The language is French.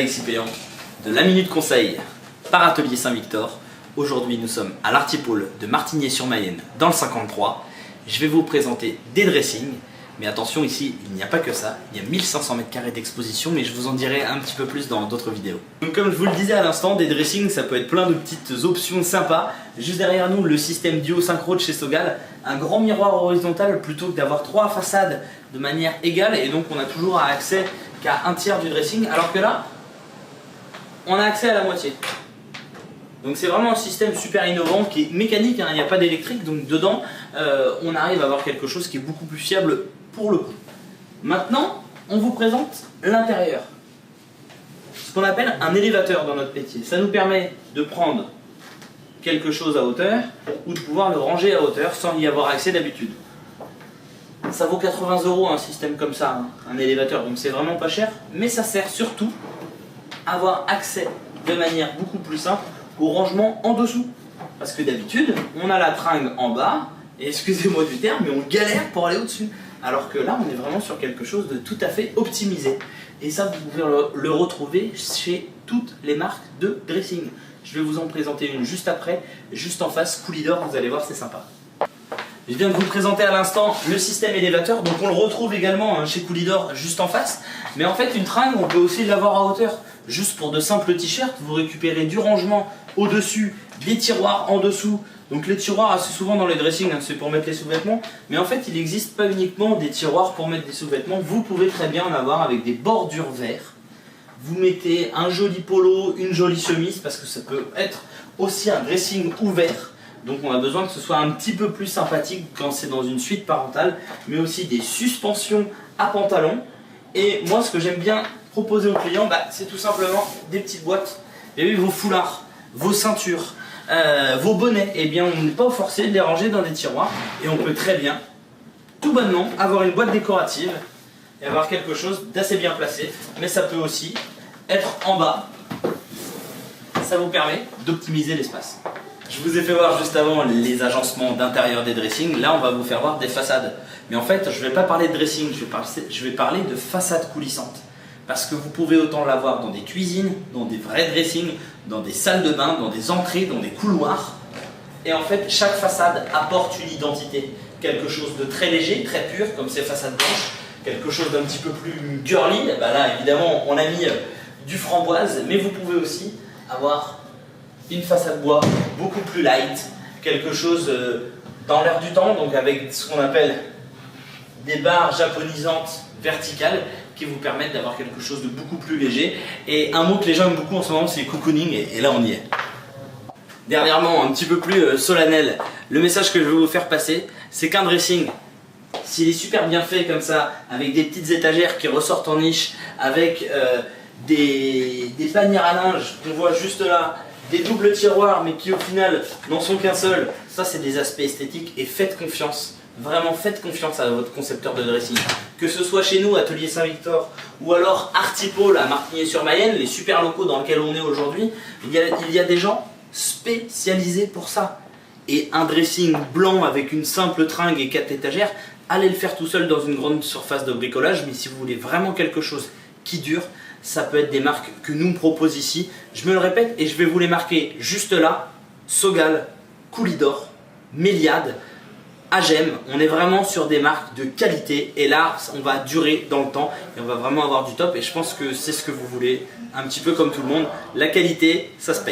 Alexis Péan de la Minute Conseil par Atelier Saint-Victor. Aujourd'hui nous sommes à l'Artipôle de Martigny-sur-Mayenne dans le 53. Je vais vous présenter des dressings, mais attention, ici il n'y a pas que ça, il y a 1500 m² d'exposition, mais je vous en dirai un petit peu plus dans d'autres vidéos. Donc comme je vous le disais à l'instant, des dressings ça peut être plein de petites options sympas. Juste derrière nous le système duo synchro de chez Sogal, un grand miroir horizontal plutôt que d'avoir 3 façades de manière égale, et donc on a toujours accès qu'à un tiers du dressing, alors que là on a accès à la moitié. Donc c'est vraiment un système super innovant qui est mécanique, hein, il n'y a pas d'électrique, donc dedans on arrive à avoir quelque chose qui est beaucoup plus fiable pour le coup. Maintenant on vous présente l'intérieur, ce qu'on appelle un élévateur dans notre métier. Ça nous permet de prendre quelque chose à hauteur ou de pouvoir le ranger à hauteur sans y avoir accès d'habitude. Ça vaut 80 € un système comme ça, hein, un élévateur, donc c'est vraiment pas cher, mais ça sert surtout à avoir accès de manière beaucoup plus simple au rangement en dessous. Parce que d'habitude, on a la tringle en bas, et excusez-moi du terme, mais on galère pour aller au-dessus. Alors que là, on est vraiment sur quelque chose de tout à fait optimisé. Et ça, vous pouvez le retrouver chez toutes les marques de dressing. Je vais vous en présenter une juste après, juste en face, Coolidor, vous allez voir, c'est sympa. Je viens de vous présenter à l'instant le système élévateur, donc on le retrouve également chez Coolidor juste en face. Mais en fait, une tringle, on peut aussi l'avoir à hauteur. Juste pour de simples t-shirts, vous récupérez du rangement au-dessus, des tiroirs en dessous. Donc les tiroirs, assez souvent dans les dressings, hein, c'est pour mettre les sous-vêtements. Mais en fait, il n'existe pas uniquement des tiroirs pour mettre des sous-vêtements. Vous pouvez très bien en avoir avec des bordures vertes. Vous mettez un joli polo, une jolie chemise, parce que ça peut être aussi un dressing ouvert. Donc on a besoin que ce soit un petit peu plus sympathique quand c'est dans une suite parentale, mais aussi des suspensions à pantalon. Et moi, ce que j'aime bien proposer aux clients, c'est tout simplement des petites boîtes. Et oui, vos foulards, vos ceintures, vos bonnets, eh bien on n'est pas forcé de les ranger dans des tiroirs. Et on peut très bien, tout bonnement, avoir une boîte décorative et avoir quelque chose d'assez bien placé. Mais ça peut aussi être en bas. Ça vous permet d'optimiser l'espace. Je vous ai fait voir juste avant les agencements d'intérieur des dressings. Là, on va vous faire voir des façades. Mais en fait, je ne vais pas parler de dressing, je vais parler de façades coulissantes. Parce que vous pouvez autant l'avoir dans des cuisines, dans des vrais dressings, dans des salles de bain, dans des entrées, dans des couloirs. Et en fait, chaque façade apporte une identité. Quelque chose de très léger, très pur, comme ces façades blanches. Quelque chose d'un petit peu plus girly. Là, évidemment, on a mis du framboise. Mais vous pouvez aussi avoir une façade bois beaucoup plus light, quelque chose dans l'air du temps, donc avec ce qu'on appelle des barres japonisantes verticales qui vous permettent d'avoir quelque chose de beaucoup plus léger. Et un mot que les gens aiment beaucoup en ce moment, c'est cocooning, et là on y est. Dernièrement, un petit peu plus solennel, le message que je veux vous faire passer, c'est qu'un dressing, s'il est super bien fait comme ça, avec des petites étagères qui ressortent en niche, avec des panières à linge qu'on voit juste là, des doubles tiroirs mais qui au final n'en sont qu'un seul, ça c'est des aspects esthétiques. Et faites confiance, vraiment faites confiance à votre concepteur de dressing. Que ce soit chez nous, Atelier Saint-Victor, ou alors Artipôle à Martigny-sur-Mayenne, les super locaux dans lesquels on est aujourd'hui, il y a des gens spécialisés pour ça. Et un dressing blanc avec une simple tringle et 4 étagères, allez le faire tout seul dans une grande surface de bricolage. Mais si vous voulez vraiment quelque chose qui dure, ça peut être des marques que nous on propose ici. Je me le répète et je vais vous les marquer juste là. Sogal, Coolidor, Méliade, Agem. On est vraiment sur des marques de qualité. Et là, on va durer dans le temps et on va vraiment avoir du top. Et je pense que c'est ce que vous voulez, un petit peu comme tout le monde. La qualité, ça se paye.